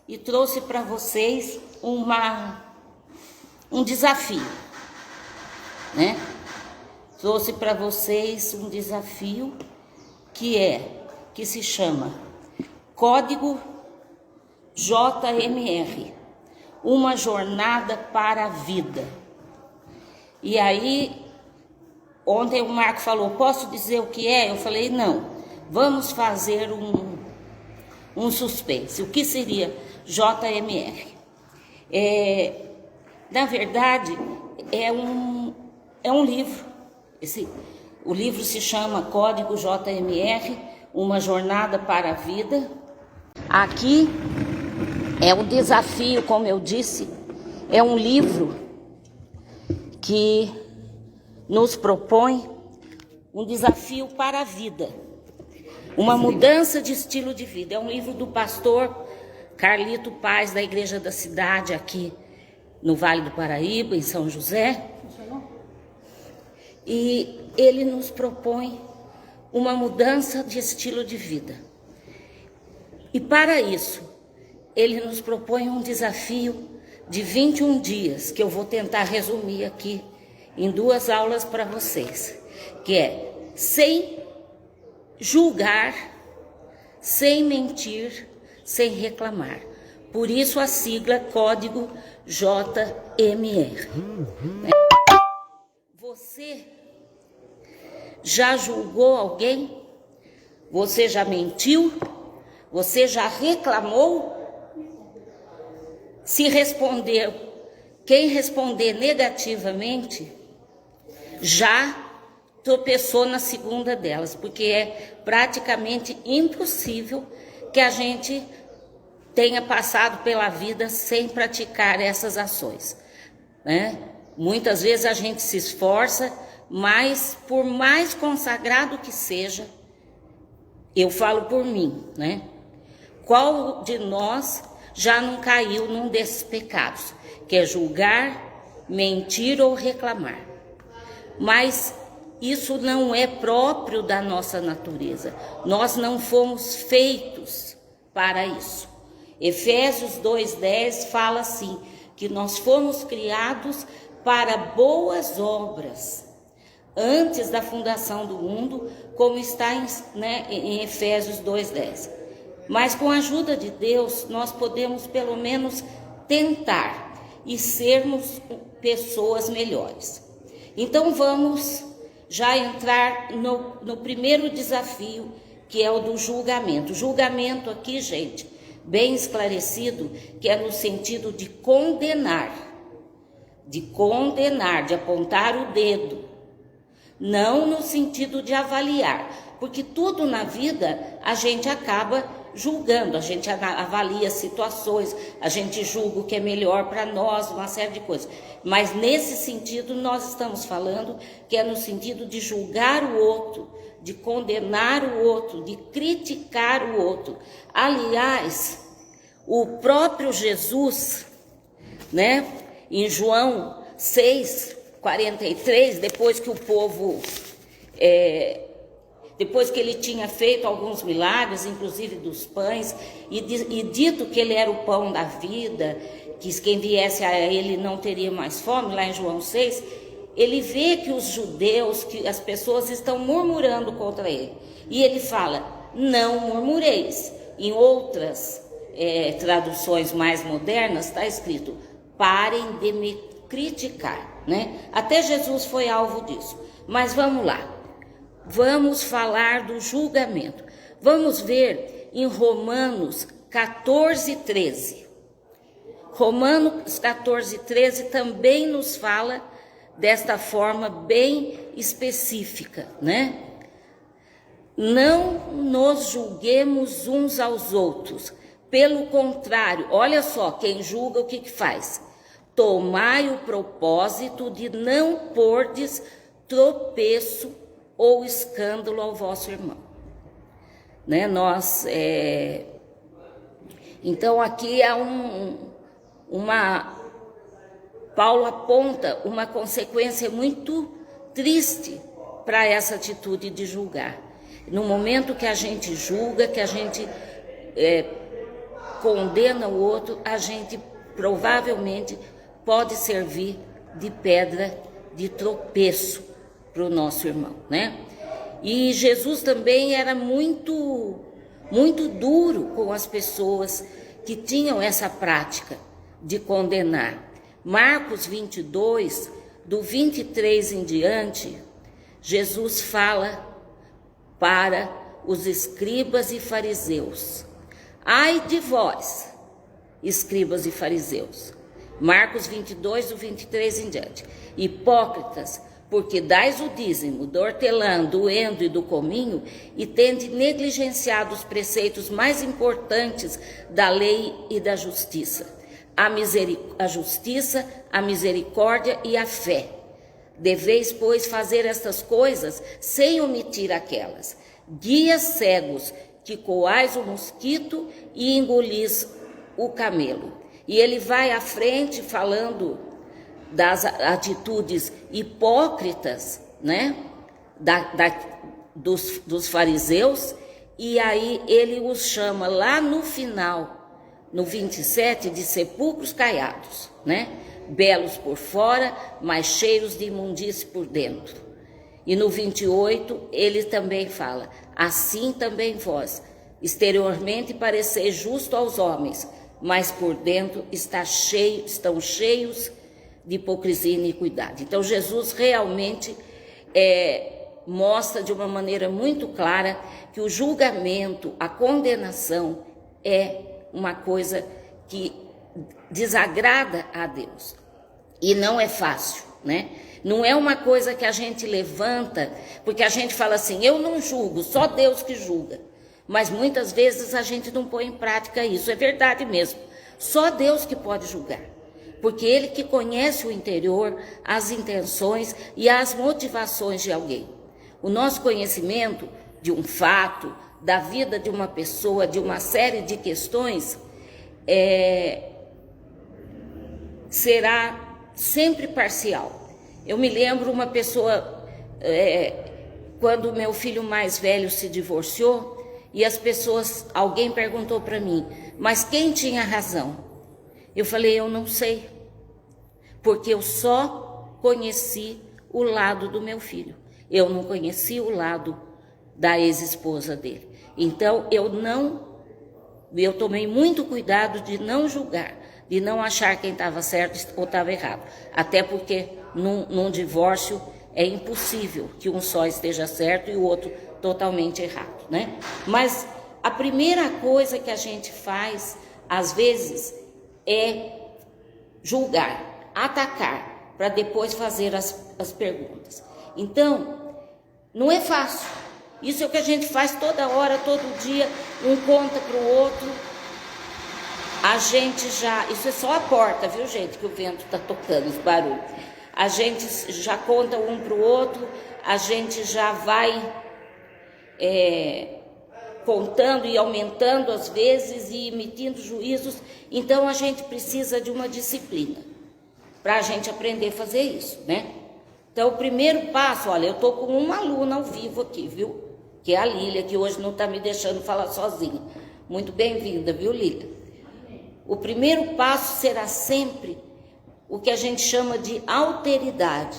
e trouxe para vocês um desafio, né? Trouxe para vocês um desafio que se chama Código JMR, uma jornada para a vida. E aí, ontem o Marco falou, posso dizer o que é? Eu falei, não, vamos fazer um suspense. O que seria JMR? Na verdade, é um livro. O livro se chama Código JMR, uma jornada para a vida. Aqui é o desafio, como eu disse, é um livro que nos propõe um desafio para a vida, uma mudança de estilo de vida. É um livro do pastor Carlito Paz, da Igreja da Cidade, aqui no Vale do Paraíba, em São José. E ele nos propõe uma mudança de estilo de vida. E para isso, ele nos propõe um desafio de 21 dias, que eu vou tentar resumir aqui em 2 aulas para vocês, que é sem julgar, sem mentir, sem reclamar. Por isso a sigla Código JMR. Você já julgou alguém? Você já mentiu? Você já reclamou? Se respondeu, quem responder negativamente já tropeçou na segunda delas, porque é praticamente impossível que a gente tenha passado pela vida sem praticar essas ações, né? Muitas vezes a gente se esforça, mas por mais consagrado que seja, eu falo por mim, né? Qual de nós já não caiu num desses pecados, que é julgar, mentir ou reclamar? Mas isso não é próprio da nossa natureza. Nós não fomos feitos para isso. Efésios 2:10 fala assim, que nós fomos criados para boas obras, antes da fundação do mundo, como está em Efésios 2:10. Mas com a ajuda de Deus, nós podemos pelo menos tentar e sermos pessoas melhores. Então vamos já entrar no primeiro desafio, que é o do julgamento. Julgamento aqui, gente, bem esclarecido, que é no sentido de condenar, de apontar o dedo, não no sentido de avaliar, porque tudo na vida a gente acaba julgando, a gente avalia situações, a gente julga o que é melhor para nós, uma série de coisas. Mas nesse sentido nós estamos falando que é no sentido de julgar o outro, de condenar o outro, de criticar o outro. Aliás, o próprio Jesus, né, em João 6:43, depois que o povo... depois que ele tinha feito alguns milagres, inclusive dos pães, e dito que ele era o pão da vida, que quem viesse a ele não teria mais fome, lá em João 6, ele vê que os judeus, que as pessoas estão murmurando contra ele. E ele fala, não murmureis. Em outras traduções mais modernas está escrito, parem de me criticar, né? Até Jesus foi alvo disso. Mas vamos lá. Vamos falar do julgamento. Vamos ver em Romanos 14:13. Romanos 14:13 também nos fala desta forma bem específica, né? Não nos julguemos uns aos outros. Pelo contrário, olha só, quem julga o que faz? Tomai o propósito de não pordes tropeço ou escândalo ao vosso irmão, né? Então aqui é Paulo aponta uma consequência muito triste para essa atitude de julgar. No momento que a gente julga, que a gente condena o outro, a gente provavelmente pode servir de pedra de tropeço para o nosso irmão, né? E Jesus também era muito duro com as pessoas que tinham essa prática de condenar. Marcos 22, do 23 em diante, Jesus fala para os escribas e fariseus: ai de vós, escribas e fariseus. Marcos 22, do 23 em diante. Hipócritas, porque dais o dízimo do hortelã, do endo e do cominho, e tende negligenciado os preceitos mais importantes da lei e da justiça: a justiça, a misericórdia e a fé. Deveis, pois, fazer estas coisas sem omitir aquelas. Guias cegos, que coais o mosquito e engolis o camelo. E ele vai à frente falando das atitudes hipócritas, né, dos fariseus, e aí ele os chama lá no final, no 27, de sepulcros caiados, né, belos por fora, mas cheios de imundície por dentro. E no 28 ele também fala: assim também vós, exteriormente pareceis justo aos homens, mas por dentro estão cheios de hipocrisia e iniquidade. Então Jesus realmente mostra de uma maneira muito clara que o julgamento, a condenação é uma coisa que desagrada a Deus. E não é fácil, né? Não é uma coisa que a gente levanta, porque a gente fala assim: eu não julgo, só Deus que julga. Mas muitas vezes a gente não põe em prática isso. É verdade mesmo. Só Deus que pode julgar. Porque Ele que conhece o interior, as intenções e as motivações de alguém. O nosso conhecimento de um fato, da vida de uma pessoa, de uma série de questões, será sempre parcial. Eu me lembro uma pessoa, quando meu filho mais velho se divorciou, e alguém perguntou para mim: mas quem tinha razão? Eu falei: eu não sei, porque eu só conheci o lado do meu filho, eu não conheci o lado da ex-esposa dele. Então eu tomei muito cuidado de não julgar, de não achar quem estava certo ou estava errado, até porque num divórcio é impossível que um só esteja certo e o outro totalmente errado, né? Mas a primeira coisa que a gente faz, às vezes, é julgar, atacar, para depois fazer as perguntas. Então, não é fácil. Isso é o que a gente faz toda hora, todo dia, um conta para o outro. Isso é só a porta, viu, gente, que o vento está tocando, esse barulho. A gente já conta um para o outro, a gente já vai contando e aumentando às vezes e emitindo juízos. Então a gente precisa de uma disciplina para a gente aprender a fazer isso, né? Então o primeiro passo, olha, eu estou com uma aluna ao vivo aqui, viu? Que é a Lília, que hoje não está me deixando falar sozinha. Muito bem-vinda, viu, Lília? O primeiro passo será sempre o que a gente chama de alteridade,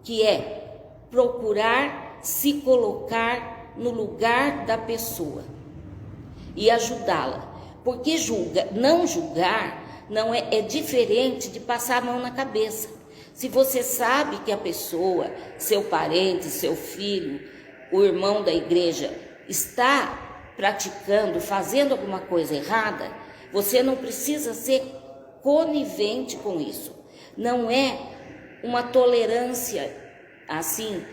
que é procurar se colocar no lugar da pessoa e ajudá-la. Porque não julgar não é diferente de passar a mão na cabeça. Se você sabe que a pessoa, seu parente, seu filho, o irmão da igreja, está praticando, fazendo alguma coisa errada, você não precisa ser conivente com isso. Não é uma tolerância assim,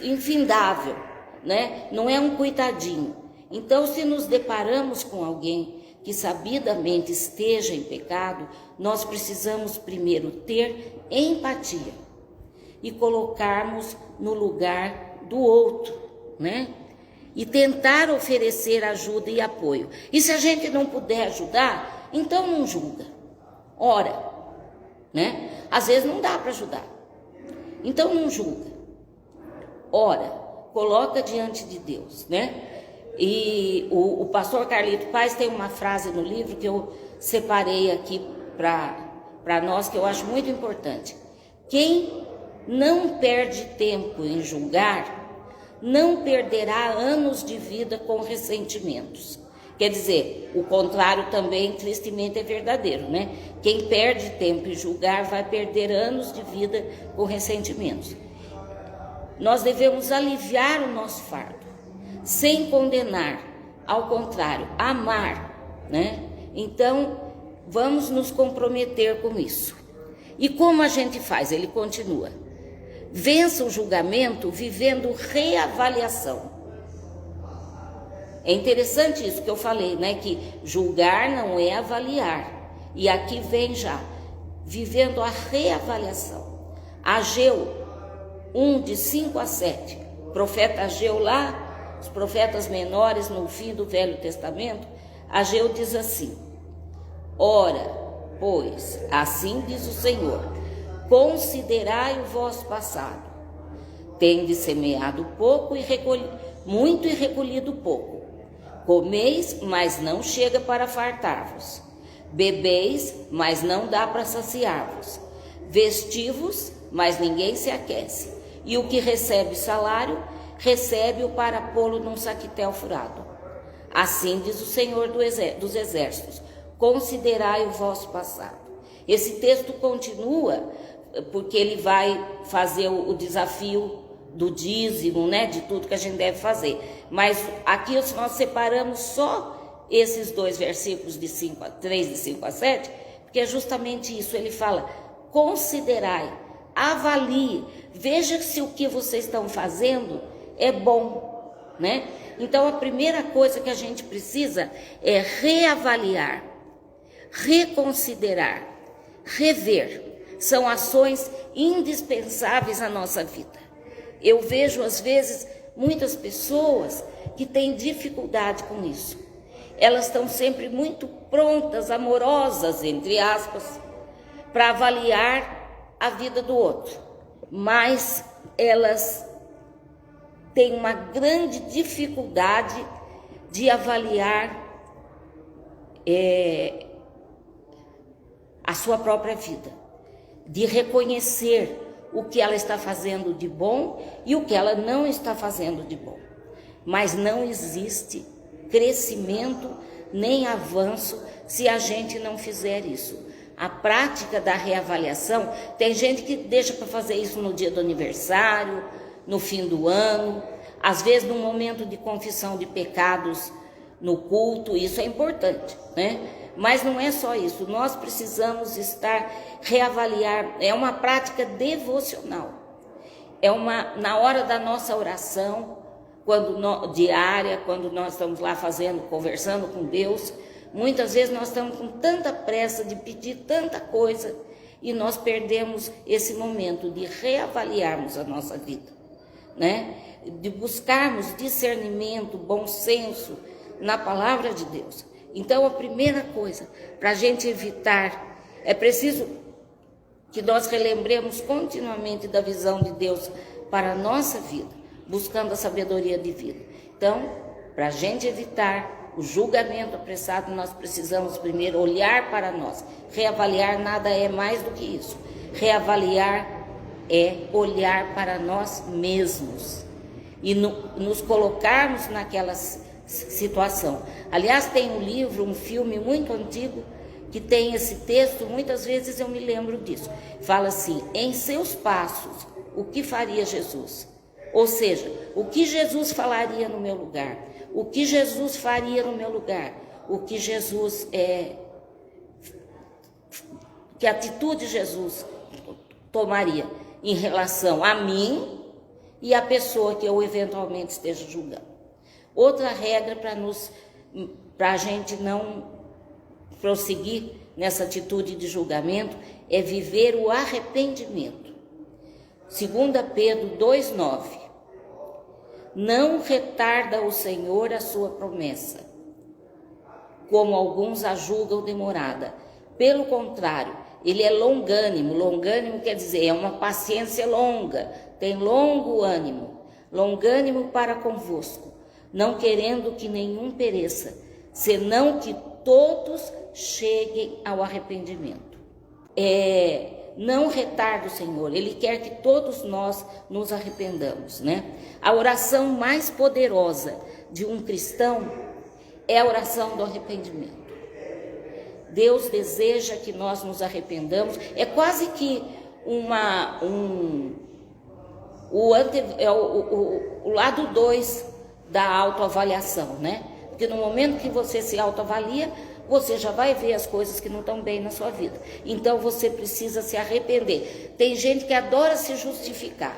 infindável, né? Não é um coitadinho. Então, se nos deparamos com alguém que sabidamente esteja em pecado, nós precisamos primeiro ter empatia e colocarmos no lugar do outro, né? E tentar oferecer ajuda e apoio. E se a gente não puder ajudar, então não julga, ora, né? Às vezes não dá para ajudar, então não julga, ora, coloca diante de Deus, né? E o pastor Carlito Paz tem uma frase no livro que eu separei aqui para nós, que eu acho muito importante. Quem não perde tempo em julgar, não perderá anos de vida com ressentimentos. Quer dizer, o contrário também tristemente é verdadeiro, né? Quem perde tempo em julgar vai perder anos de vida com ressentimentos. Nós devemos aliviar o nosso fardo, sem condenar, ao contrário, amar, né? Então, vamos nos comprometer com isso. E como a gente faz? Ele continua. Vença o julgamento vivendo reavaliação. É interessante isso que eu falei, né? Que julgar não é avaliar. E aqui vem já, vivendo a reavaliação. Ageu 1, de 5 a 7. Profeta Ageu lá, os profetas menores no fim do Velho Testamento, Ageu diz assim: ora, pois, assim diz o Senhor, considerai o vosso passado. Tendes semeado pouco e muito e recolhido pouco. Comeis, mas não chega para fartar-vos. Bebeis, mas não dá para saciar-vos. Vestivos, mas ninguém se aquece. E o que recebe salário, recebe-o para pô-lo num saquitel furado. Assim diz o Senhor dos Exércitos, considerai o vosso passado. Esse texto continua, porque ele vai fazer o desafio do dízimo, né, de tudo que a gente deve fazer. Mas aqui nós separamos só esses dois versículos de 3 de 5 a 7, porque é justamente isso. Ele fala, considerai, avalie, veja se o que vocês estão fazendo é bom, né? Então a primeira coisa que a gente precisa é reavaliar, reconsiderar, rever. São ações indispensáveis à nossa vida. Eu vejo às vezes muitas pessoas que têm dificuldade com isso. Elas estão sempre muito prontas, amorosas, entre aspas, para avaliar a vida do outro. Mas elas têm uma grande dificuldade de avaliar a sua própria vida, de reconhecer o que ela está fazendo de bom e o que ela não está fazendo de bom. Mas não existe crescimento nem avanço se a gente não fizer isso. A prática da reavaliação, tem gente que deixa para fazer isso no dia do aniversário, no fim do ano, às vezes no momento de confissão de pecados no culto. Isso é importante, né? Mas não é só isso, nós precisamos reavaliar, é uma prática devocional, na hora da nossa oração, diária, quando nós estamos lá conversando com Deus, muitas vezes nós estamos com tanta pressa de pedir tanta coisa e nós perdemos esse momento de reavaliarmos a nossa vida, né? De buscarmos discernimento, bom senso na palavra de Deus. Então, a primeira coisa, para a gente evitar, é preciso que nós relembremos continuamente da visão de Deus para a nossa vida, buscando a sabedoria divina. Então, para a gente evitar o julgamento apressado, nós precisamos primeiro olhar para nós. Reavaliar nada é mais do que isso. Reavaliar é olhar para nós mesmos e nos colocarmos naquela situação. Aliás, tem um filme muito antigo que tem esse texto, muitas vezes eu me lembro disso. Fala assim, em seus passos, o que faria Jesus? Ou seja, o que Jesus falaria no meu lugar? O que Jesus faria no meu lugar? O que que atitude Jesus tomaria em relação a mim e a pessoa que eu eventualmente esteja julgando? Outra regra para a gente não prosseguir nessa atitude de julgamento é viver o arrependimento. 2 Pedro 2,9. Não retarda o Senhor a sua promessa, como alguns a julgam demorada. Pelo contrário, ele é longânimo. Longânimo quer dizer, é uma paciência longa, tem longo ânimo, longânimo para convosco, não querendo que nenhum pereça, senão que todos cheguem ao arrependimento. Não retarda o Senhor, Ele quer que todos nós nos arrependamos, né? A oração mais poderosa de um cristão é a oração do arrependimento. Deus deseja que nós nos arrependamos, é quase que o lado 2 da autoavaliação, né? Porque no momento que você se autoavalia, você já vai ver as coisas que não estão bem na sua vida. Então você precisa se arrepender. Tem gente que adora se justificar,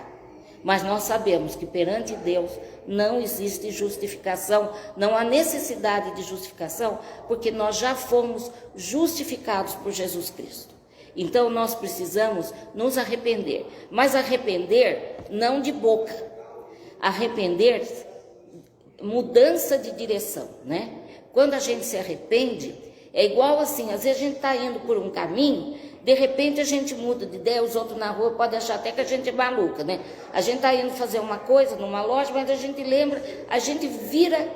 mas nós sabemos que perante Deus não existe justificação, não há necessidade de justificação, porque nós já fomos justificados por Jesus Cristo. Então nós precisamos nos arrepender, mas arrepender não de boca, arrepender, mudança de direção, né? Quando a gente se arrepende, é igual assim, às vezes a gente está indo por um caminho, de repente a gente muda de ideia, os outros na rua podem achar até que a gente é maluca, né? A gente está indo fazer uma coisa numa loja, mas a gente lembra, a gente vira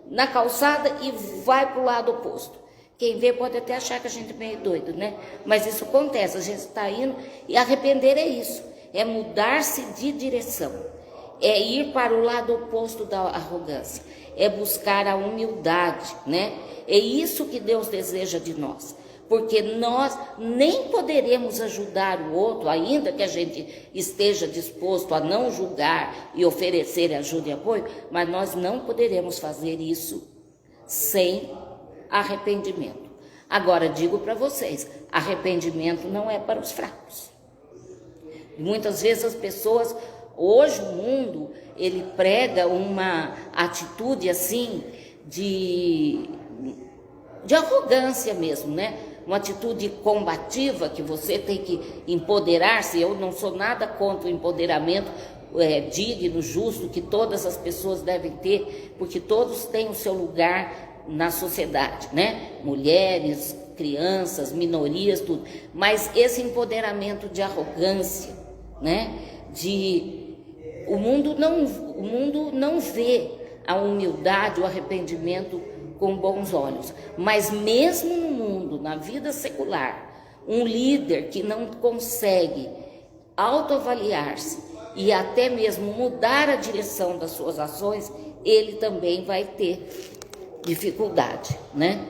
na calçada e vai para o lado oposto. Quem vê pode até achar que a gente é meio doido, né? Mas isso acontece, a gente está indo, e arrepender é isso, é mudar-se de direção, é ir para o lado oposto da arrogância, é buscar a humildade, né? É isso que Deus deseja de nós, porque nós nem poderemos ajudar o outro, ainda que a gente esteja disposto a não julgar e oferecer ajuda e apoio, mas nós não poderemos fazer isso sem arrependimento. Agora, digo para vocês, arrependimento não é para os fracos. Muitas vezes as pessoas, hoje o mundo, ele prega uma atitude assim de arrogância mesmo, né? Uma atitude combativa, que você tem que empoderar-se. Eu não sou nada contra o empoderamento digno, justo, que todas as pessoas devem ter, porque todos têm o seu lugar na sociedade, né? Mulheres, crianças, minorias, tudo. Mas esse empoderamento de arrogância, né? O mundo não vê a humildade, o arrependimento com bons olhos. Mas mesmo no mundo, na vida secular, um líder que não consegue autoavaliar-se e até mesmo mudar a direção das suas ações, ele também vai ter dificuldade, né?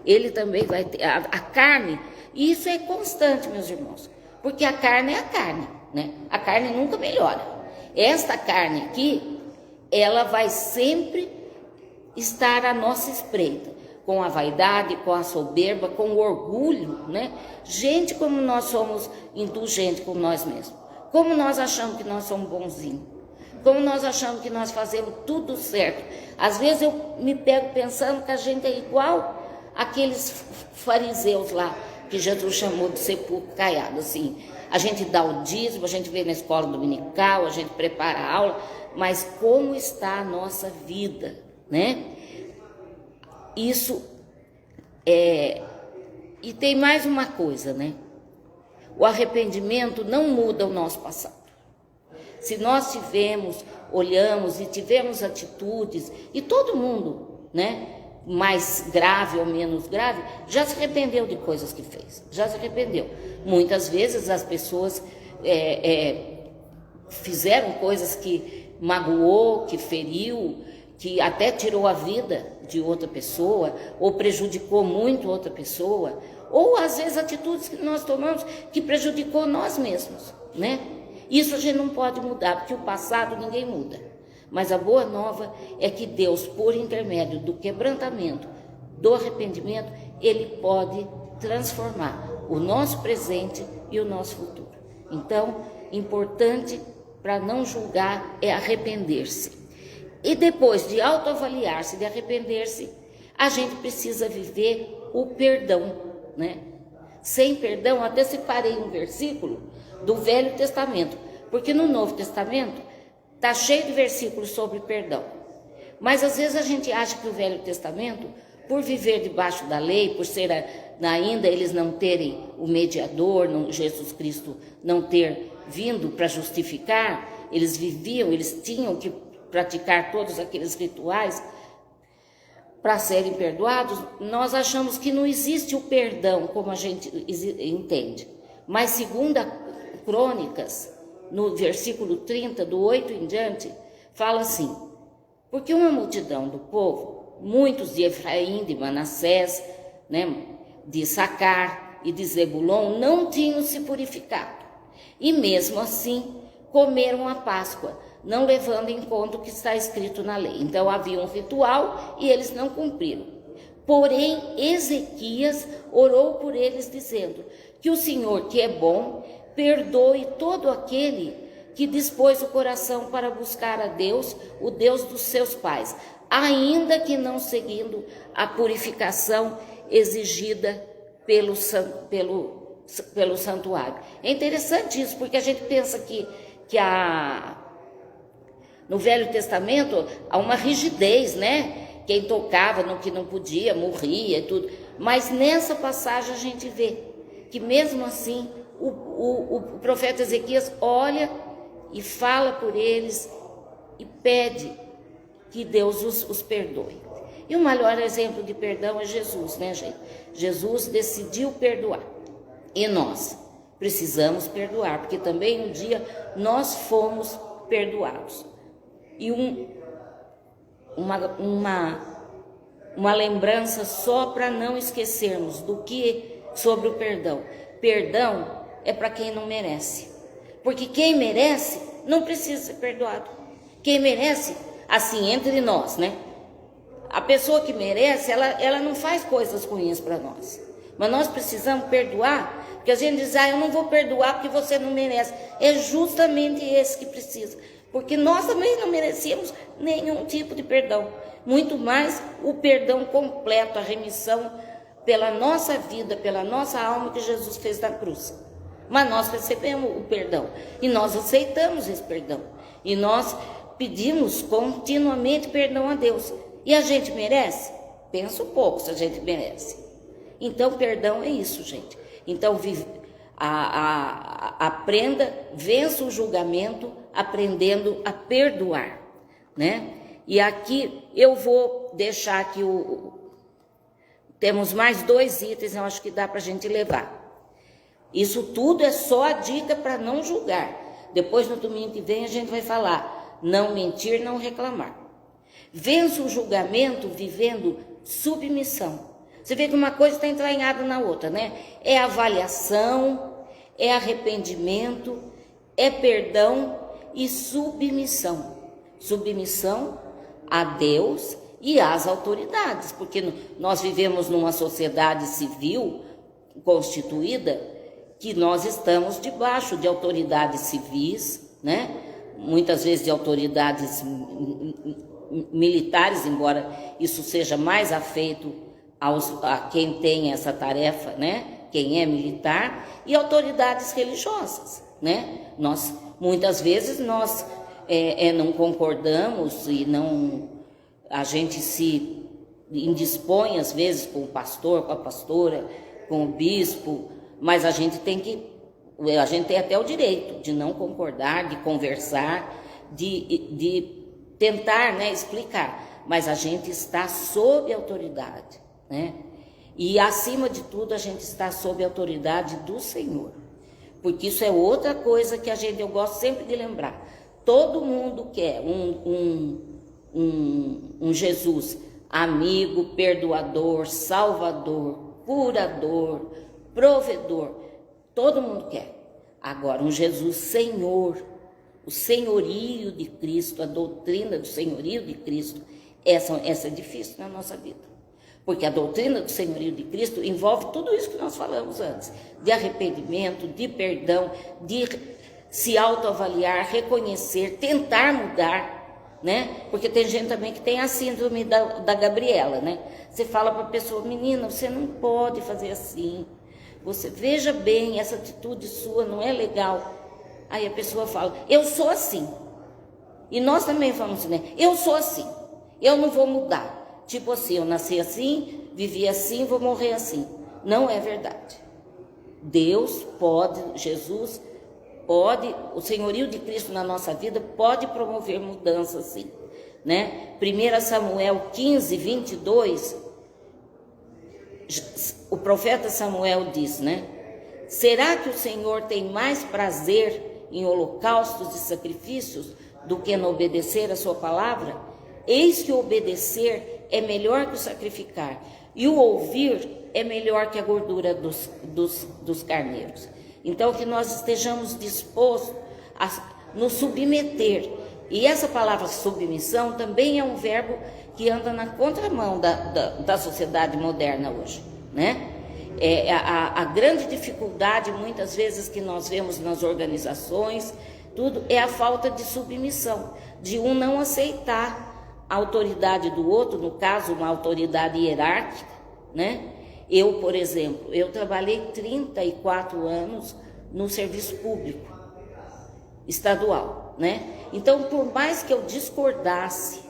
Ele também vai ter a carne, e isso é constante, meus irmãos, porque a carne é a carne, né? A carne nunca melhora. Esta carne aqui, ela vai sempre estar à nossa espreita, com a vaidade, com a soberba, com o orgulho, né? Gente, como nós somos indulgentes com nós mesmos, como nós achamos que nós somos bonzinhos, como nós achamos que nós fazemos tudo certo. Às vezes eu me pego pensando que a gente é igual aqueles fariseus lá, que Jesus chamou de sepulcro caiado, assim. A gente dá o dízimo, a gente vem na escola dominical, a gente prepara a aula, mas como está a nossa vida, né? Isso e tem mais uma coisa, né? O arrependimento não muda o nosso passado. Se nós olhamos e tivemos atitudes, e todo mundo, né, mais grave ou menos grave, já se arrependeu de coisas que fez, já se arrependeu. Muitas vezes as pessoas fizeram coisas que magoou, que feriu, que até tirou a vida de outra pessoa, ou prejudicou muito outra pessoa, ou às vezes atitudes que nós tomamos que prejudicou nós mesmos, né? Isso a gente não pode mudar, porque o passado ninguém muda. Mas a boa nova é que Deus, por intermédio do quebrantamento, do arrependimento, Ele pode transformar o nosso presente e o nosso futuro. Então, importante para não julgar é arrepender-se. E depois de autoavaliar-se, de arrepender-se, a gente precisa viver o perdão, né? Sem perdão, até separei um versículo do Velho Testamento, porque no Novo Testamento está cheio de versículos sobre perdão. Mas às vezes a gente acha que o Velho Testamento, por viver debaixo da lei, por ser ainda eles não terem o mediador, Jesus Cristo não ter vindo para justificar, eles tinham que praticar todos aqueles rituais para serem perdoados, nós achamos que não existe o perdão como a gente entende. Mas segundo a Crônicas, no versículo 30, do 8 em diante, fala assim: porque uma multidão do povo, muitos de Efraim, de Manassés, né, de Issacar e de Zebulon, não tinham se purificado. E mesmo assim, comeram a Páscoa, não levando em conta o que está escrito na lei. Então havia um ritual e eles não cumpriram. Porém, Ezequias orou por eles, dizendo: que o Senhor, que é bom, perdoe todo aquele que dispôs o coração para buscar a Deus, o Deus dos seus pais, ainda que não seguindo a purificação exigida pelo santuário. É interessante isso, porque a gente pensa que no Velho Testamento há uma rigidez, né? Quem tocava no que não podia, morria e tudo. Mas nessa passagem a gente vê que mesmo assim o profeta Ezequias olha e fala por eles e pede que Deus os perdoe. E o maior exemplo de perdão é Jesus, né, gente? Jesus decidiu perdoar. E nós precisamos perdoar, porque também um dia nós fomos perdoados. E uma lembrança só para não esquecermos do que sobre o perdão. Perdão é para quem não merece. Porque quem merece não precisa ser perdoado. Quem merece, assim, entre nós, né? A pessoa que merece, ela não faz coisas ruins para nós. Mas nós precisamos perdoar, porque a gente diz: eu não vou perdoar porque você não merece. É justamente esse que precisa. Porque nós também não merecíamos nenhum tipo de perdão. Muito mais o perdão completo, a remissão pela nossa vida, pela nossa alma que Jesus fez na cruz. Mas nós recebemos o perdão e nós aceitamos esse perdão. E nós pedimos continuamente perdão a Deus. E a gente merece? Pensa um pouco se a gente merece. Então, perdão é isso, gente. Então, aprenda, vença o julgamento, aprendendo a perdoar, né? E aqui eu vou deixar aqui temos mais 2 itens, eu acho que dá para a gente levar. Isso tudo é só a dica para não julgar. Depois, no domingo que vem, a gente vai falar: não mentir, não reclamar. Vença o julgamento vivendo submissão. Você vê que uma coisa está entranhada na outra, né? É avaliação, é arrependimento, é perdão e submissão. Submissão a Deus e às autoridades, porque nós vivemos numa sociedade civil constituída que nós estamos debaixo de autoridades civis, né? Muitas vezes de autoridades militares, embora isso seja mais afeito a quem tem essa tarefa, né? Quem é militar, e autoridades religiosas, né? Muitas vezes nós não concordamos e a gente se indispõe às vezes com o pastor, com a pastora, com o bispo, mas a gente tem até o direito de não concordar, de conversar, de tentar, né, explicar, mas a gente está sob autoridade, né? E acima de tudo a gente está sob a autoridade do Senhor, porque isso é outra coisa que eu gosto sempre de lembrar. Todo mundo quer um Jesus amigo, perdoador, salvador, curador, provedor. Todo mundo quer. Agora, um Jesus Senhor, o senhorio de Cristo, a doutrina do senhorio de Cristo, essa é difícil na nossa vida. Porque a doutrina do senhorio de Cristo envolve tudo isso que nós falamos antes, de arrependimento, de perdão, de se autoavaliar, reconhecer, tentar mudar, né? Porque tem gente também que tem a síndrome da Gabriela, né? Você fala para a pessoa: menina, você não pode fazer assim. Você veja bem, essa atitude sua não é legal. Aí a pessoa fala: eu sou assim. E nós também falamos assim, né? Eu sou assim, eu não vou mudar. Tipo assim, eu nasci assim, vivi assim, vou morrer assim. Não é verdade. Deus pode, Jesus pode, o senhorio de Cristo na nossa vida pode promover mudança, sim. né? 1 Samuel 15, 22, o profeta Samuel diz, né? Será que o Senhor tem mais prazer em holocaustos e sacrifícios do que no obedecer a sua palavra? Eis que o obedecer é melhor que o sacrificar, e o ouvir é melhor que a gordura dos carneiros. Então, que nós estejamos dispostos a nos submeter. E essa palavra submissão também é um verbo que anda na contramão da sociedade moderna hoje, né? A grande dificuldade, muitas vezes, que nós vemos nas organizações, tudo, é a falta de submissão, de um não aceitar a autoridade do outro, no caso, uma autoridade hierárquica, né? Eu, por exemplo, eu trabalhei 34 anos no serviço público estadual, né? Então, por mais que eu discordasse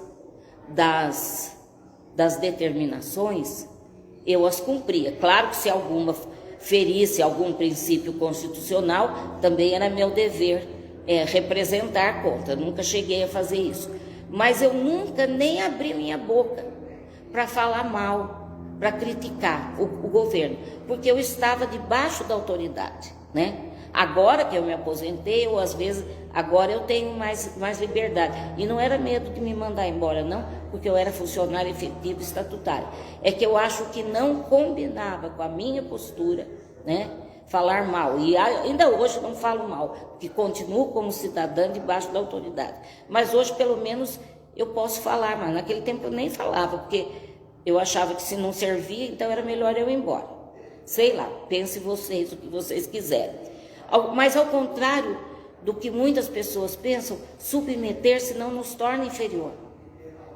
das determinações, eu as cumpria. Claro que se alguma ferisse algum princípio constitucional, também era meu dever representar contra. Eu nunca cheguei a fazer isso. Mas eu nunca nem abri minha boca para falar mal, para criticar o governo, porque eu estava debaixo da autoridade, né? Agora que eu me aposentei, ou às vezes, agora eu tenho mais liberdade. E não era medo de me mandar embora, não, porque eu era funcionário efetivo estatutário. É que eu acho que não combinava com a minha postura, né, falar mal. E ainda hoje não falo mal, porque continuo como cidadã debaixo da autoridade. Mas hoje, pelo menos, eu posso falar, mas naquele tempo eu nem falava, porque eu achava que se não servia, então era melhor eu ir embora. Sei lá, pense vocês o que vocês quiserem. Mas ao contrário do que muitas pessoas pensam, submeter-se não nos torna inferior,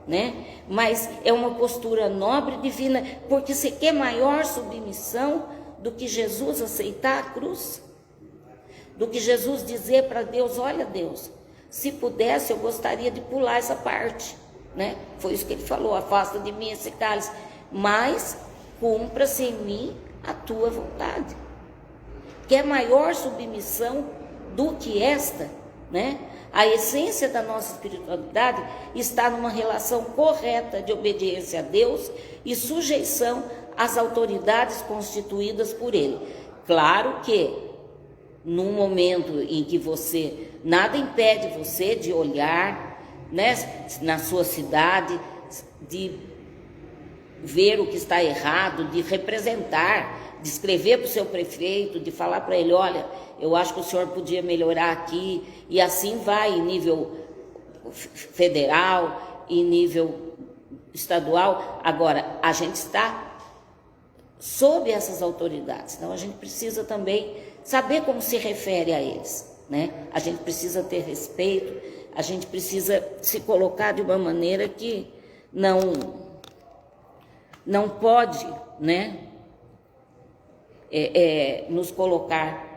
né? Mas é uma postura nobre e divina, porque você quer maior submissão do que Jesus aceitar a cruz? Do que Jesus dizer para Deus, olha Deus, se pudesse eu gostaria de pular essa parte, né? Foi isso que ele falou, afasta de mim esse cálice, mas cumpra-se em mim a tua vontade. Quer maior submissão do que esta, né? A essência da nossa espiritualidade está numa relação correta de obediência a Deus e sujeição às autoridades constituídas por Ele. Claro que, num momento em que nada impede você de olhar, né, na sua cidade, de ver o que está errado, de representar, de escrever para o seu prefeito, de falar para ele, olha, eu acho que o senhor podia melhorar aqui, e assim vai em nível federal, em nível estadual. Agora, a gente está sob essas autoridades, então a gente precisa também saber como se refere a eles, né? A gente precisa ter respeito, a gente precisa se colocar de uma maneira que não pode, né, nos colocar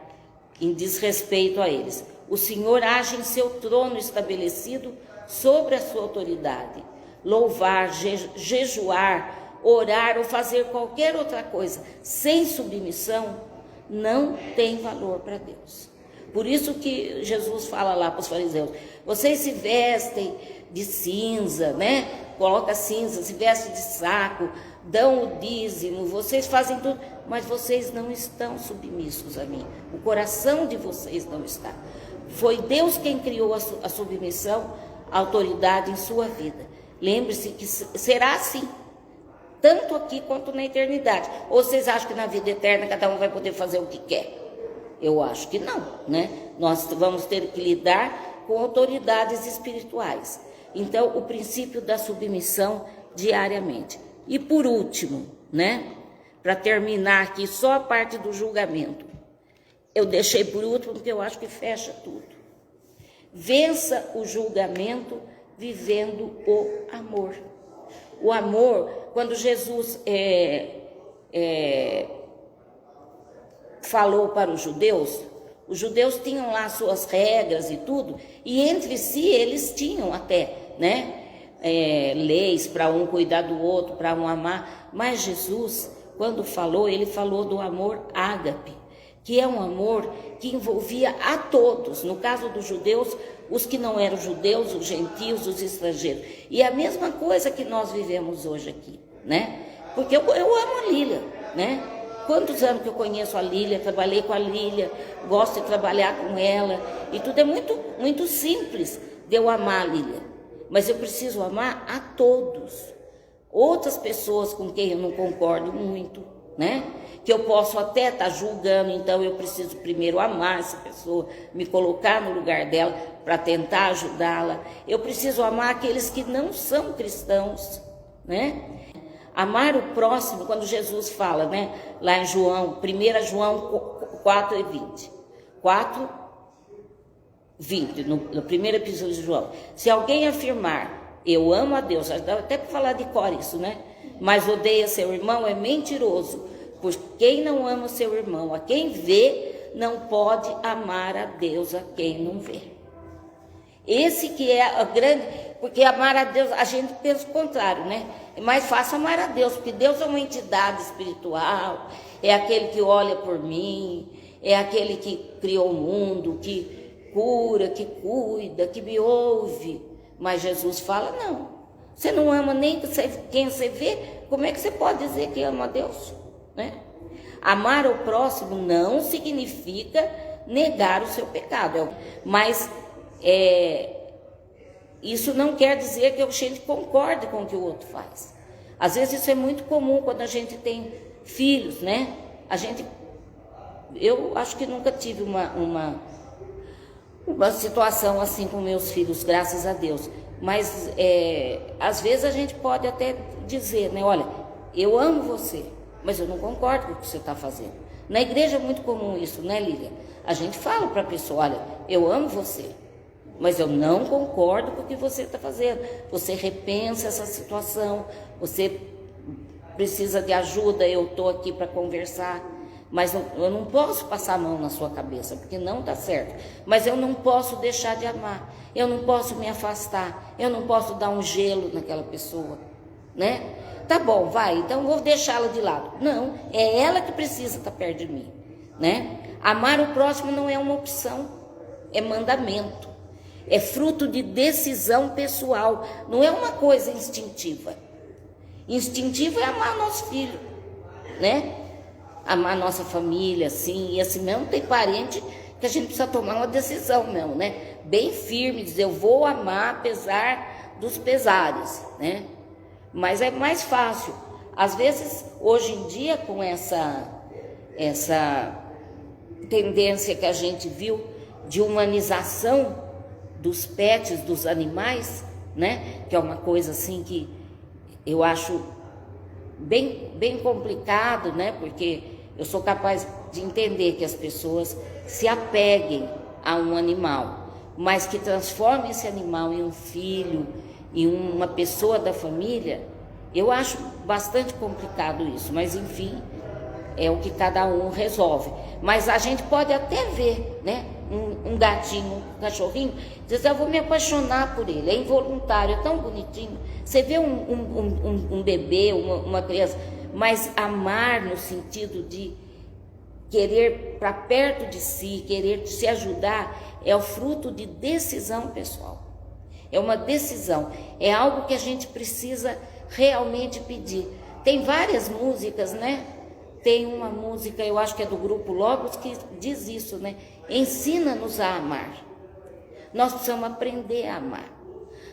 em desrespeito a eles. O Senhor age em seu trono estabelecido sobre a sua autoridade. Louvar, jejuar, orar ou fazer qualquer outra coisa sem submissão não tem valor para Deus. Por isso que Jesus fala lá para os fariseus, vocês se vestem de cinza, né? Coloca cinza, se vestem de saco, dão o dízimo, vocês fazem tudo, mas vocês não estão submissos a mim. O coração de vocês não está. Foi Deus quem criou a submissão, a autoridade em sua vida. Lembre-se que será assim, tanto aqui quanto na eternidade. Ou vocês acham que na vida eterna cada um vai poder fazer o que quer? Eu acho que não, né? Nós vamos ter que lidar com autoridades espirituais. Então, o princípio da submissão diariamente. E por último, né? Para terminar aqui só a parte do julgamento. Eu deixei por último porque eu acho que fecha tudo. Vença o julgamento vivendo o amor. O amor, quando Jesus falou para os judeus tinham lá suas regras e tudo, e entre si eles tinham até, né, leis para um cuidar do outro, para um amar, mas Jesus, quando falou, ele falou do amor ágape, que é um amor que envolvia a todos. No caso dos judeus, os que não eram judeus, os gentios, os estrangeiros. E é a mesma coisa que nós vivemos hoje aqui, né? Porque eu amo a Lília, né? Quantos anos que eu conheço a Lília, trabalhei com a Lília, gosto de trabalhar com ela, e tudo é muito, muito simples de eu amar a Lília. Mas eu preciso amar a todos. Outras pessoas com quem eu não concordo muito, né? Que eu posso até estar julgando, então eu preciso primeiro amar essa pessoa, me colocar no lugar dela para tentar ajudá-la. Eu preciso amar aqueles que não são cristãos, né? Amar o próximo, quando Jesus fala, né? Lá em João, 1 João 4:20. 4:20, no primeiro episódio de João. Se alguém afirmar, eu amo a Deus, dá até para falar de cor isso, né? Mas odeia seu irmão, é mentiroso. Pois quem não ama seu irmão, a quem vê, não pode amar a Deus a quem não vê. Esse que é a grande... Porque amar a Deus, a gente pensa o contrário, né? É mais fácil amar a Deus, porque Deus é uma entidade espiritual, é aquele que olha por mim, é aquele que criou o mundo, que cura, que cuida, que me ouve. Mas Jesus fala, não. Você não ama nem quem você vê, como é que você pode dizer que ama a Deus? Né? Amar o próximo não significa negar o seu pecado, mas isso não quer dizer que a gente concorde com o que o outro faz. Às vezes isso é muito comum quando a gente tem filhos, né? Eu acho que nunca tive uma situação assim com meus filhos, graças a Deus. Mas às vezes a gente pode até dizer, né? Olha, eu amo você, mas eu não concordo com o que você está fazendo. Na igreja é muito comum isso, né, Lília? A gente fala para a pessoa, olha, eu amo você, mas eu não concordo com o que você está fazendo. Você repensa essa situação, você precisa de ajuda, eu estou aqui para conversar, mas eu não posso passar a mão na sua cabeça, porque não está certo. Mas eu não posso deixar de amar, eu não posso me afastar, eu não posso dar um gelo naquela pessoa, né? Tá bom, vai, então vou deixá-la de lado. Não, é ela que precisa estar perto de mim, né? Amar o próximo não é uma opção, é mandamento. É fruto de decisão pessoal, não é uma coisa instintiva. Instintivo é amar nosso filho, né? Amar nossa família, assim, e assim mesmo tem parente que a gente precisa tomar uma decisão mesmo, né? Bem firme, dizer, eu vou amar apesar dos pesares, né? Mas é mais fácil. Às vezes, hoje em dia, com essa tendência que a gente viu de humanização dos pets, dos animais, né? Que é uma coisa assim que eu acho bem complicado, né? Porque eu sou capaz de entender que as pessoas se apeguem a um animal, mas que transformem esse animal em um filho, em uma pessoa da família, eu acho bastante complicado isso, mas enfim, é o que cada um resolve. Mas a gente pode até ver, né? Um gatinho, um cachorrinho, diz, eu vou me apaixonar por ele, é involuntário, é tão bonitinho. Você vê um bebê, uma criança, mas amar no sentido de querer para perto de si, querer se ajudar, é o fruto de decisão pessoal. É uma decisão, é algo que a gente precisa realmente pedir. Tem várias músicas, né? Tem uma música, eu acho que é do grupo Logos, que diz isso, né? Ensina-nos a amar. Nós precisamos aprender a amar.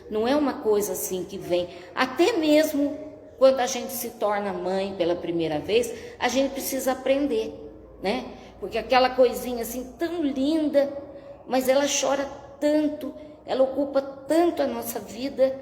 Não é uma coisa assim que vem, até mesmo quando a gente se torna mãe pela primeira vez, a gente precisa aprender, né? Porque aquela coisinha assim tão linda, mas ela chora tanto, ela ocupa tanto a nossa vida,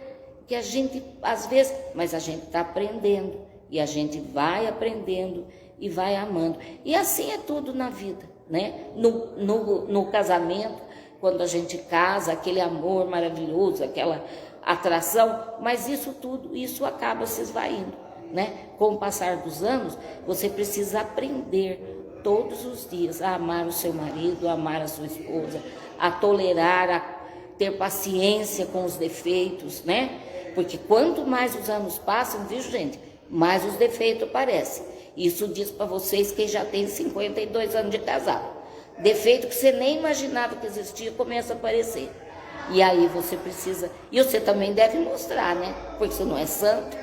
que a gente, às vezes, mas a gente está aprendendo, e a gente vai aprendendo e vai amando. E assim é tudo na vida, né? No casamento, quando a gente casa, aquele amor maravilhoso, aquela atração, mas isso tudo, isso acaba se esvaindo, né? Com o passar dos anos, você precisa aprender todos os dias a amar o seu marido, a amar a sua esposa, a tolerar, a ter paciência com os defeitos, né? Porque quanto mais os anos passam, viu, gente, mais os defeitos aparecem. Isso diz para vocês que já tem 52 anos de casado. Defeito que você nem imaginava que existia começa a aparecer. E aí você precisa, e você também deve mostrar, né? Porque você não é santo.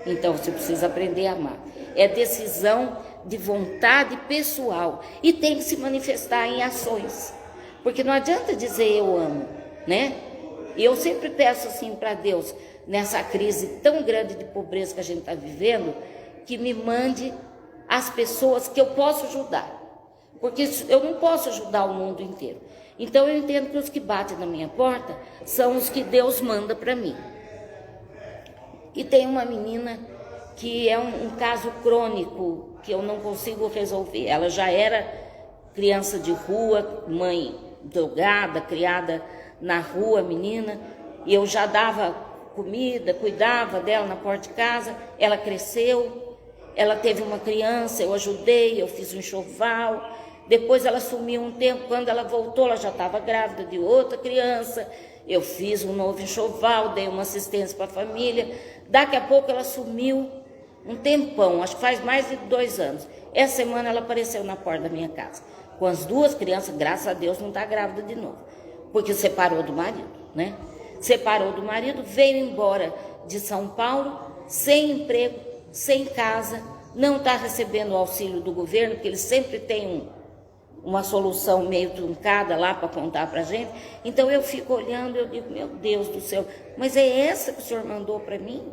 Então você precisa aprender a amar. É decisão de vontade pessoal e tem que se manifestar em ações. Porque não adianta dizer eu amo, né? E eu sempre peço assim para Deus, nessa crise tão grande de pobreza que a gente está vivendo, que me mande as pessoas que eu posso ajudar. Porque eu não posso ajudar o mundo inteiro. Então eu entendo que os que batem na minha porta são os que Deus manda para mim. E tem uma menina que é um caso crônico que eu não consigo resolver. Ela já era criança de rua, mãe drogada, criada na rua, menina. E eu já dava comida, cuidava dela na porta de casa. Ela cresceu, ela teve uma criança, eu ajudei, eu fiz um enxoval. Depois ela sumiu um tempo, quando ela voltou, ela já estava grávida de outra criança. Eu fiz um novo enxoval, dei uma assistência para a família. Daqui a pouco ela sumiu um tempão, acho que faz mais de 2 anos. Essa semana ela apareceu na porta da minha casa, com as 2 crianças, graças a Deus não está grávida de novo, porque separou do marido, né? Separou do marido, veio embora de São Paulo, sem emprego, sem casa, não está recebendo o auxílio do governo, porque eles sempre têm uma solução meio truncada lá para contar para a gente. Então eu fico olhando, eu digo, meu Deus do céu, mas é essa que o senhor mandou para mim?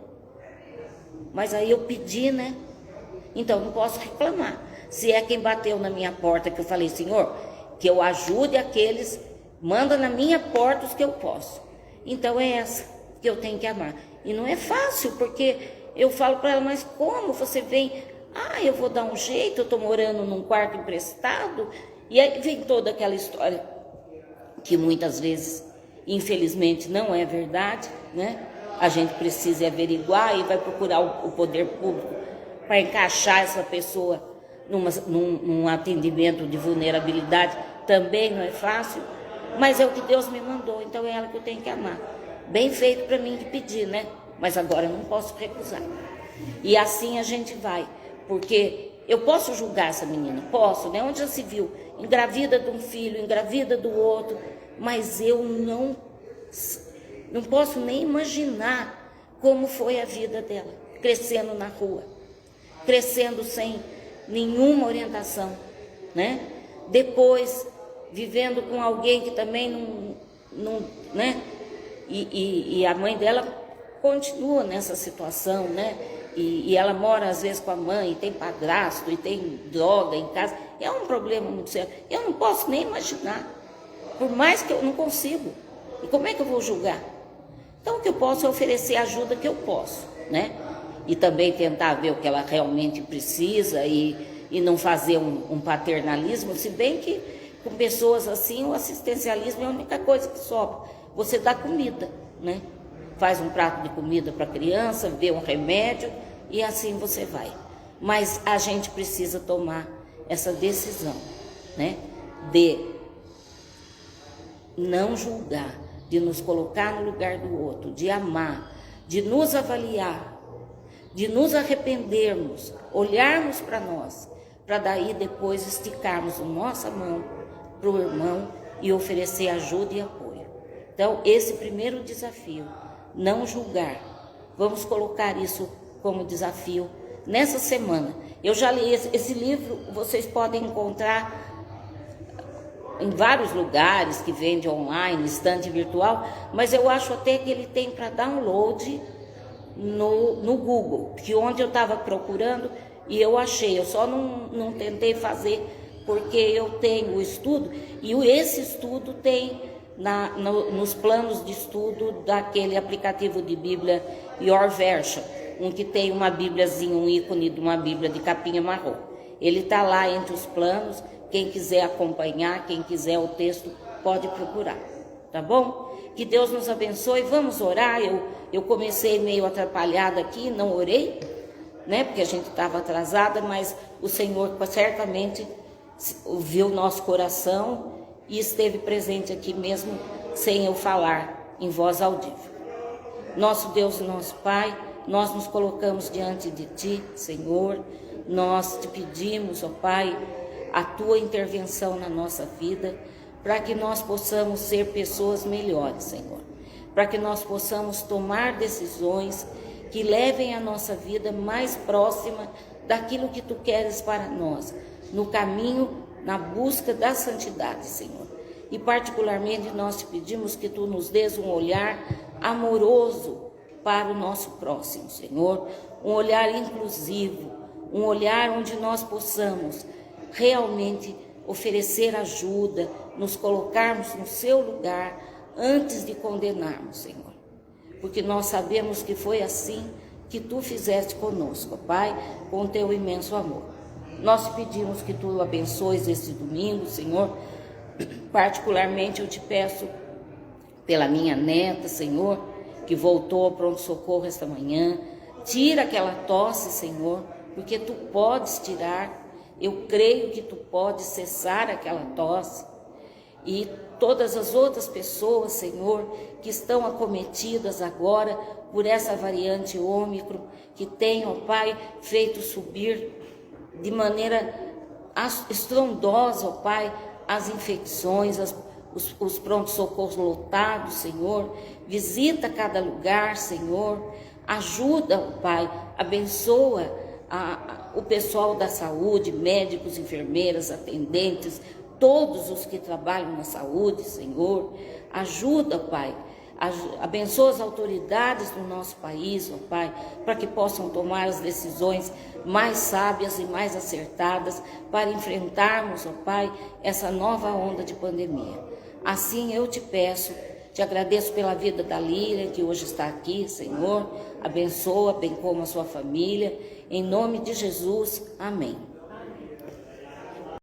Mas aí eu pedi, né? Então não posso reclamar. Se é quem bateu na minha porta, que eu falei, Senhor, que eu ajude aqueles, manda na minha porta os que eu posso. Então é essa que eu tenho que amar. E não é fácil, porque eu falo para ela, mas como você vem? Ah, eu vou dar um jeito, eu estou morando num quarto emprestado. E aí vem toda aquela história que muitas vezes, infelizmente, não é verdade, né? A gente precisa averiguar e vai procurar o poder público para encaixar essa pessoa num atendimento de vulnerabilidade. Também não é fácil, mas é o que Deus me mandou, então é ela que eu tenho que amar. Bem feito para mim de pedir, né? Mas agora eu não posso recusar. E assim a gente vai, porque eu posso julgar essa menina, posso, né? Onde já se viu? Engravida de um filho, engravida do outro, mas eu não posso nem imaginar como foi a vida dela, crescendo na rua, crescendo sem nenhuma orientação, né? Depois, vivendo com alguém que também não né? E a mãe dela continua nessa situação, né? E ela mora às vezes com a mãe, e tem padrasto, e tem droga em casa. É um problema muito sério. Eu não posso nem imaginar, por mais que eu não consigo. E como é que eu vou julgar? Então o que eu posso é oferecer a ajuda que eu posso, né? E também tentar ver o que ela realmente precisa e não fazer um paternalismo, se bem que com pessoas assim o assistencialismo é a única coisa que sobra. Você dá comida, né? Faz um prato de comida para a criança, vê um remédio e assim você vai. Mas a gente precisa tomar essa decisão, né? De não julgar, de nos colocar no lugar do outro, de amar, de nos avaliar, de nos arrependermos, olharmos para nós, para daí depois esticarmos a nossa mão para o irmão e oferecer ajuda e apoio. Então, esse primeiro desafio, não julgar, vamos colocar isso como desafio nessa semana. Eu já li esse livro, vocês podem encontrar em vários lugares que vende online, estante virtual, mas eu acho até que ele tem para download no Google, que onde eu estava procurando e eu achei, eu só não tentei fazer porque eu tenho o estudo e esse estudo tem nos planos de estudo daquele aplicativo de Bíblia Your Version, um que tem uma bíbliazinha, um ícone de uma Bíblia de capinha marrom. Ele está lá entre os planos, quem quiser acompanhar, quem quiser o texto, pode procurar, tá bom? Que Deus nos abençoe, vamos orar. Eu comecei meio atrapalhada aqui, não orei, né? Porque a gente estava atrasada, mas o Senhor certamente ouviu nosso coração e esteve presente aqui mesmo sem eu falar em voz audível. Nosso Deus e nosso Pai, nós nos colocamos diante de Ti, Senhor, nós te pedimos, ó Pai, a Tua intervenção na nossa vida, para que nós possamos ser pessoas melhores, Senhor. Para que nós possamos tomar decisões que levem a nossa vida mais próxima daquilo que Tu queres para nós, no caminho, na busca da santidade, Senhor. E particularmente nós Te pedimos que Tu nos dês um olhar amoroso para o nosso próximo, Senhor. Um olhar inclusivo, um olhar onde nós possamos realmente oferecer ajuda, nos colocarmos no Seu lugar antes de condenarmos, Senhor. Porque nós sabemos que foi assim que Tu fizeste conosco, Pai, com o Teu imenso amor. Nós Te pedimos que Tu abençoes este domingo, Senhor. Particularmente eu Te peço pela minha neta, Senhor, que voltou ao pronto-socorro esta manhã. Tira aquela tosse, Senhor, porque Tu podes tirar. Eu creio que Tu podes cessar aquela tosse. E todas as outras pessoas, Senhor, que estão acometidas agora por essa variante Ômicron, que tem, ó Pai, feito subir de maneira estrondosa, ó Pai, as infecções, os prontos-socorros lotados, Senhor. Visita cada lugar, Senhor. Ajuda, ó Pai, abençoa o pessoal da saúde, médicos, enfermeiras, atendentes, todos os que trabalham na saúde, Senhor. Ajuda, Pai, abençoa as autoridades do nosso país, ó Pai, para que possam tomar as decisões mais sábias e mais acertadas para enfrentarmos, ó Pai, essa nova onda de pandemia. Assim eu Te peço, Te agradeço pela vida da Lília, que hoje está aqui, Senhor. Abençoa, bem como a sua família. Em nome de Jesus, amém.